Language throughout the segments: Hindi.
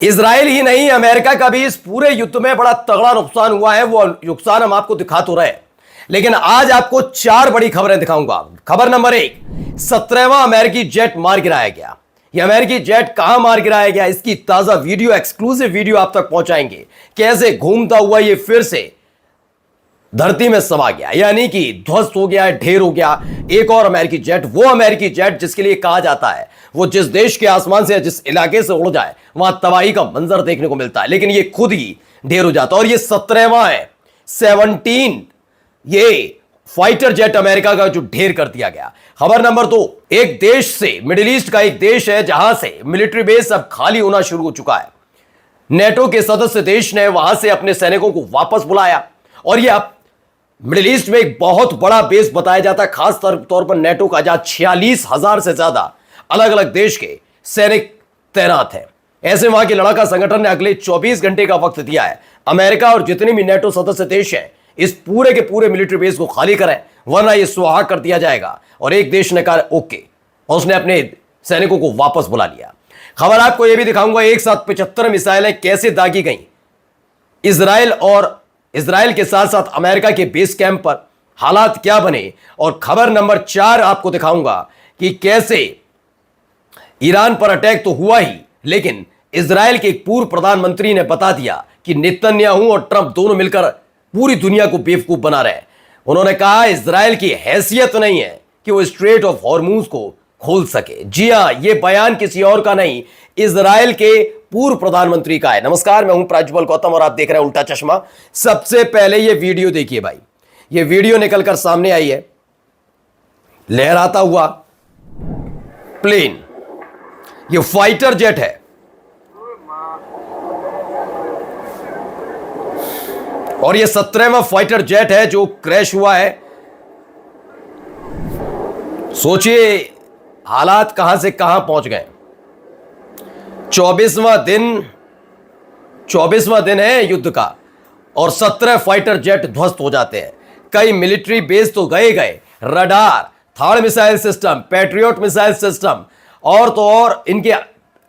इजराइल ही नहीं, अमेरिका का भी इस पूरे युद्ध में बड़ा तगड़ा नुकसान हुआ है। वो नुकसान हम आपको दिखा तो रहे, लेकिन आज आपको चार बड़ी खबरें दिखाऊंगा। खबर नंबर एक, 17वां अमेरिकी जेट मार गिराया गया। यह अमेरिकी जेट कहां मार गिराया गया, इसकी ताजा वीडियो, एक्सक्लूसिव वीडियो आप तक पहुंचाएंगे। कैसे घूमता हुआ ये फिर से धरती में समा गया, यानी कि ध्वस्त हो गया, ढेर हो गया। एक और अमेरिकी जेट, वो अमेरिकी जेट जिसके लिए कहा जाता है वो जिस देश के आसमान से, जिस इलाके से उड़ जाए वहां तबाही का मंजर देखने को मिलता है, लेकिन ये खुद ही ढेर हो जाता है। और ये 17वां है, 17 ये फाइटर जेट अमेरिका का जो ढेर कर दिया गया। खबर नंबर दो, एक देश से, मिडिल ईस्ट का एक देश है जहां से मिलिट्री बेस अब खाली होना शुरू हो चुका है। नेटो के सदस्य देश ने वहां से अपने सैनिकों को वापस बुलाया और यह अब मिडिल ईस्ट में एक बहुत बड़ा बेस बताया जाता है। खास तौर पर नेटो का, जहां 46,000 से ज्यादा अलग अलग देश के सैनिक तैनात हैं। ऐसे वहां के लड़ाका संगठन ने अगले 24 घंटे का वक्त दिया है। अमेरिका और जितने भी नेटो सदस्य देश हैं इस पूरे के पूरे मिलिट्री बेस को खाली करें, वरना यह सुहा कर दिया जाएगा। और एक देश ने कहा ओके, और उसने अपने सैनिकों को वापस बुला लिया। खबर आपको यह भी दिखाऊंगा, एक साथ 75 मिसाइलें कैसे दागी गई इजराइल के साथ साथ अमेरिका के बेस कैंप पर, हालात क्या बने। और खबर नंबर 4 आपको दिखाऊंगा कि कैसे ईरान पर अटैक तो हुआ ही, लेकिन इजराइल के एक पूर्व प्रधानमंत्री ने बता दिया कि नेतन्याहू और ट्रंप दोनों मिलकर पूरी दुनिया को बेवकूफ बना रहे हैं। उन्होंने कहा इजराइल की हैसियत नहीं है कि वो स्ट्रेट ऑफ हॉर्मूज को खोल सके। जी हां, यह बयान किसी और का नहीं, इजराइल के पूर्व प्रधानमंत्री का है। नमस्कार, मैं हूं प्रज्वल गौतम और आप देख रहे हैं उल्टा चश्मा। सबसे पहले यह वीडियो देखिए भाई, यह वीडियो निकलकर सामने आई है, लहराता हुआ प्लेन, यह फाइटर जेट है। और यह 17वां फाइटर जेट है जो क्रैश हुआ है। सोचिए हालात कहां से कहां पहुंच गए। 24वां दिन है युद्ध का और 17 फाइटर जेट ध्वस्त हो जाते हैं। कई मिलिट्री बेस तो गए, radar, third missile system, patriot missile system और तो और इनके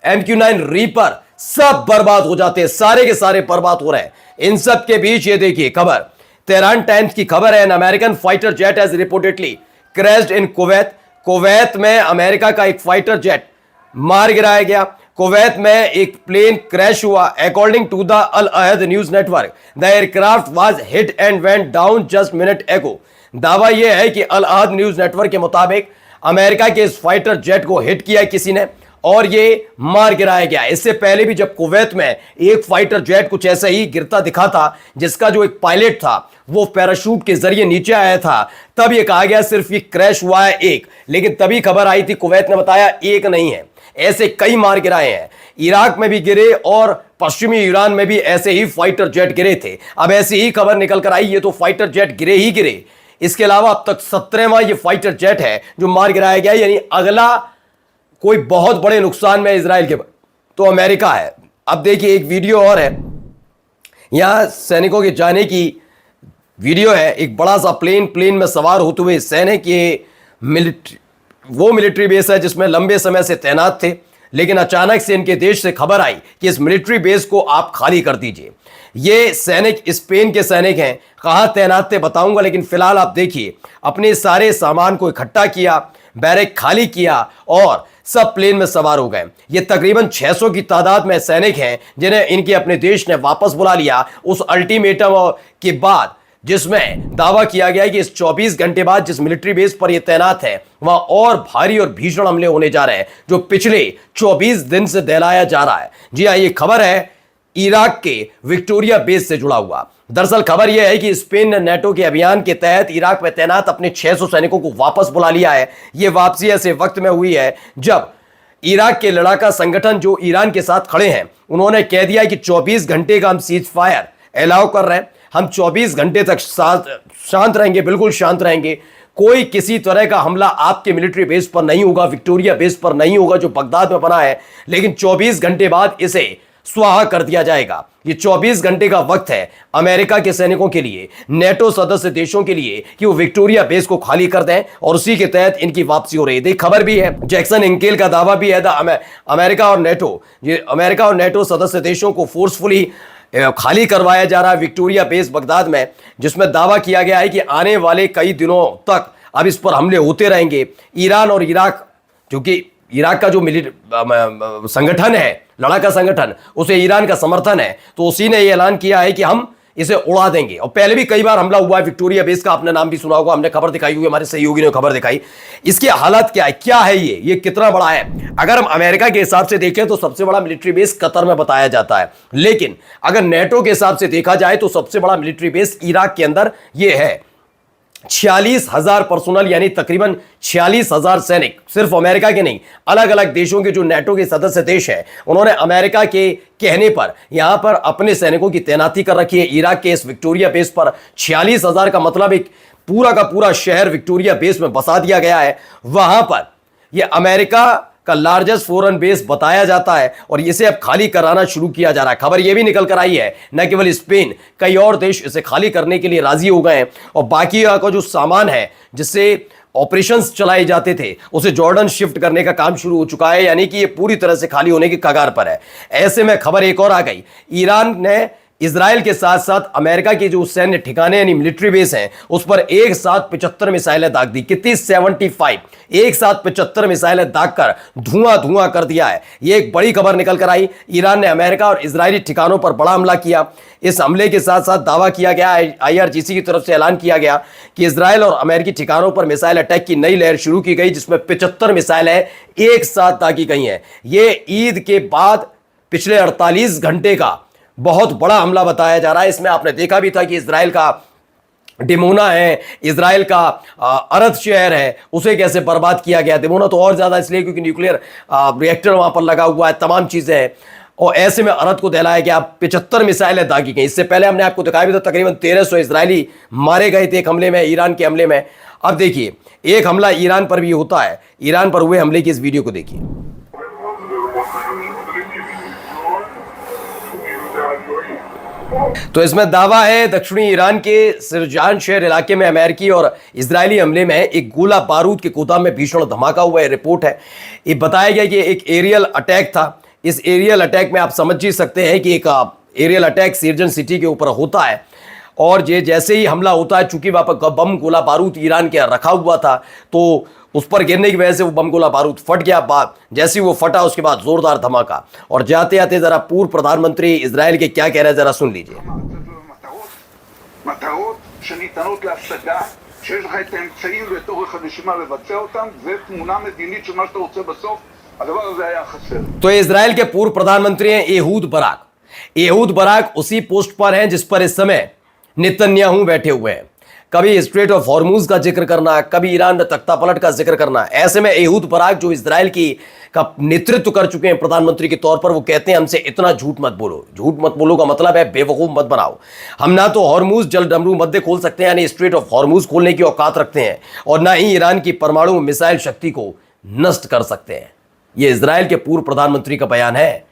MQ-9 रीपर सब बर्बाद हो जाते हैं, सारे के सारे बर्बाद हो रहे हैं। इन सब के बीच ये देखिए खबर, तेहरान टाइम्स की खबर है, an American fighter jet has reportedly crashed in Kuwait. Kuwait में अमेरिका का एक फाइटर जेट मार गिराया गया। कुवैत में एक प्लेन क्रैश हुआ। According to the Al Ahad news network, the aircraft was hit and went down just minute ago. दावा यह है कि अल अहद न्यूज नेटवर्क के मुताबिक अमेरिका के इस फाइटर जेट को हिट किया किसी ने और ये मार गिराया गया। इससे पहले भी जब कुवैत में एक फाइटर जेट कुछ ऐसा ही गिरता दिखा था, जिसका जो एक पायलट था वो पैराशूट के जरिए नीचे आया था, तब ये कहा गया सिर्फ ये क्रैश हुआ है एक, लेकिन तभी खबर आई थी, कुवैत ने बताया एक नहीं है, ऐसे कई मार गिराए हैं। इराक में भी गिरे और पश्चिमी ईरान में भी ऐसे ही फाइटर जेट गिरे थे। अब ऐसी ही खबर निकल कर आई, ये तो फाइटर जेट गिरे ही गिरे, इसके अलावा अब तक 17वां ये फाइटर जेट है जो मार गिराया गया। यानी अगला कोई बहुत बड़े नुकसान में इजराइल के तो अमेरिका है। अब देखिए एक वीडियो और है, यहां सैनिकों के जाने की वीडियो है। एक बड़ा सा प्लेन में सवार होते हुए सैनिक, ये मिलिट्री बेस है जिसमें लंबे समय से तैनात थे, लेकिन अचानक से इनके देश से खबर आई कि इस मिलिट्री बेस को आप खाली कर दीजिए। ये सैनिक स्पेन के सैनिक हैं, कहां तैनात थे बताऊंगा, लेकिन फिलहाल आप देखिए अपने सारे सामान को इकट्ठा किया, बैरक खाली किया और सब प्लेन में सवार हो गए। ये तकरीबन 600 की तादाद में सैनिक हैं जिन्हें इनके अपने देश ने वापस बुला लिया उस अल्टीमेटम के बाद, जिसमें दावा किया गया है कि इस 24 घंटे बाद जिस मिलिट्री बेस पर यह तैनात है वहां और भारी और भीषण हमले होने जा रहे हैं, जो पिछले 24 दिन से दहलाया जा रहा है। जी हां, यह खबर है इराक के विक्टोरिया बेस से जुड़ा हुआ। दरअसल खबर यह है कि स्पेन ने नेटो के अभियान के तहत इराक में तैनात अपने 600 सैनिकों को वापस बुला लिया है। यह वापसी ऐसे वक्त में हुई है जब इराक के लड़ाका संगठन जो ईरान के साथ खड़े हैं, उन्होंने कह दिया कि 24 घंटे का हम सीज फायर अलाउ कर रहे हैं, हम 24 घंटे तक शांत रहेंगे, बिल्कुल शांत रहेंगे, कोई किसी तरह का हमला आपके मिलिट्री बेस पर नहीं होगा, विक्टोरिया बेस पर नहीं होगा जो बगदाद में बना है, लेकिन 24 घंटे बाद इसे स्वाहा कर दिया जाएगा। ये 24 घंटे का वक्त है अमेरिका के सैनिकों के लिए, नेटो सदस्य देशों के लिए कि वो विक्टोरिया बेस को खाली कर दें और उसी के तहत इनकी वापसी हो रही है। खबर भी है, जैक्सन इंकेल का दावा भी है, अमेरिका और नेटो सदस्य देशों को फोर्सफुली खाली करवाया जा रहा है विक्टोरिया बेस बगदाद में, जिसमें दावा किया गया है कि आने वाले कई दिनों तक अब इस पर हमले होते रहेंगे। ईरान और इराक, क्योंकि इराक का जो संगठन है, लड़ाका संगठन, उसे ईरान का समर्थन है, तो उसी ने यह ऐलान किया है कि हम इसे उड़ा देंगे। और पहले भी कई बार हमला हुआ है विक्टोरिया बेस का, आपने नाम भी सुना होगा, हमने खबर दिखाई हुई, हमारे सहयोगी ने खबर दिखाई। इसकी हालत क्या है ये कितना बड़ा है? अगर हम अमेरिका के हिसाब से देखें तो सबसे बड़ा मिलिट्री बेस कतर में बताया जाता है, लेकिन अगर नेटो के हिसाब से देखा जाए तो सबसे बड़ा मिलिट्री बेस इराक के अंदर ये है। 46,000 पर्सोनल, यानी तकरीबन 46,000 सैनिक, सिर्फ अमेरिका के नहीं, अलग अलग देशों के जो नेटो के सदस्य देश हैं, उन्होंने अमेरिका के कहने पर यहां पर अपने सैनिकों की तैनाती कर रखी है। इराक के इस विक्टोरिया बेस पर 46,000 का मतलब एक पूरा का पूरा शहर विक्टोरिया बेस में बसा दिया गया है। वहां पर यह अमेरिका का लार्जेस्ट फॉरेन बेस बताया जाता है और इसे अब खाली कराना शुरू किया जा रहा है। खबर यह भी निकल कर आई है, न केवल स्पेन, कई और देश इसे खाली करने के लिए राजी हो गए हैं और बाकी का जो सामान है जिससे ऑपरेशंस चलाए जाते थे उसे जॉर्डन शिफ्ट करने का काम शुरू हो चुका है, यानी कि ये पूरी तरह से खाली होने की कगार पर है। ऐसे में खबर एक और आ गई, ईरान ने इजराइल के साथ साथ अमेरिका के जो सैन्य ठिकाने यानी मिलिट्री बेस हैं उस पर एक साथ 75 मिसाइलें दाग दी। कितनी? 75, एक साथ 75 मिसाइलें दाग कर धुआं कर दिया है। यह एक बड़ी खबर निकल कर आई। ईरान ने अमेरिका और इजरायली ठिकानों पर बड़ा हमला किया। इस हमले के साथ साथ दावा किया गया, IRGC की तरफ से ऐलान किया गया कि इजरायल और अमेरिकी ठिकानों पर मिसाइल अटैक की नई लहर शुरू की गई, जिसमें 75 मिसाइलें एक साथ दागी गई हैं। यह ईद के बाद पिछले 48 घंटे का बहुत बड़ा हमला बताया जा रहा है। इसमें आपने देखा भी था कि इजराइल का डिमोना है, इजराइल का अरद शहर है, उसे कैसे बर्बाद किया गया। डिमोना तो और ज्यादा इसलिए क्योंकि न्यूक्लियर रिएक्टर वहां पर लगा हुआ है, तमाम चीजें हैं, और ऐसे में अरद को दहलाया गया। 75 मिसाइलें दागी गई। इससे पहले हमने आपको दिखाया भी था, तकरीबन 1300 इजरायली मारे गए थे एक हमले में, ईरान के हमले में। अब देखिए, एक हमला ईरान पर भी होता है। ईरान पर हुए हमले की इस वीडियो को देखिए। तो इसमें दावा है दक्षिणी ईरान के सिरजान शहर इलाके में अमेरिकी और इजरायली हमले में एक गोला बारूद के गोदाम में भीषण धमाका हुआ है। रिपोर्ट है, ये बताया गया कि एक एरियल अटैक था। इस एरियल अटैक में आप समझ ही सकते हैं कि एक एरियल अटैक सिरजन सिटी के ऊपर होता है और ये जैसे ही हमला होता है, चूंकि वहां पर बम गोला बारूद ईरान के रखा हुआ था, तो उस पर गिरने की वजह से वो बम गोला बारूद फट गया। बाद जैसे ही वो फटा, उसके बाद जोरदार धमाका। और जाते जाते जरा पूर्व प्रधानमंत्री इजराइल के क्या कह रहे हैं, जरा सुन लीजिए। तो इजराइल के पूर्व प्रधानमंत्री हैं एहूद बराक। एहूद बराक उसी पोस्ट पर हैं जिस पर इस समय नेतन्याहू बैठे हुए हैं। कभी स्ट्रेट ऑफ हॉर्मूज का जिक्र करना, कभी ईरान में तख्ता पलट का जिक्र करना। ऐसे में एहूद बराक जो इजराइल की का नेतृत्व कर चुके हैं प्रधानमंत्री के तौर पर, वो कहते हैं हमसे इतना झूठ मत बोलो। झूठ मत बोलो का मतलब है बेवकूफ मत बनाओ। हम ना तो हॉर्मूज जल डमरू मध्य खोल सकते हैं, यानी स्ट्रेट ऑफ हॉर्मूज खोलने की औकात रखते हैं, और ना ही ईरान की परमाणु मिसाइल शक्ति को नष्ट कर सकते हैं। यह इजराइल के पूर्व प्रधानमंत्री का बयान है,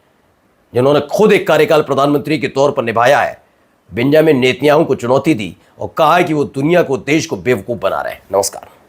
जिन्होंने खुद एक कार्यकाल प्रधानमंत्री के तौर पर निभाया है। बेंजामिन नेतन्याहू को चुनौती दी और कहा कि वो दुनिया को, देश को बेवकूफ बना रहे हैं। नमस्कार।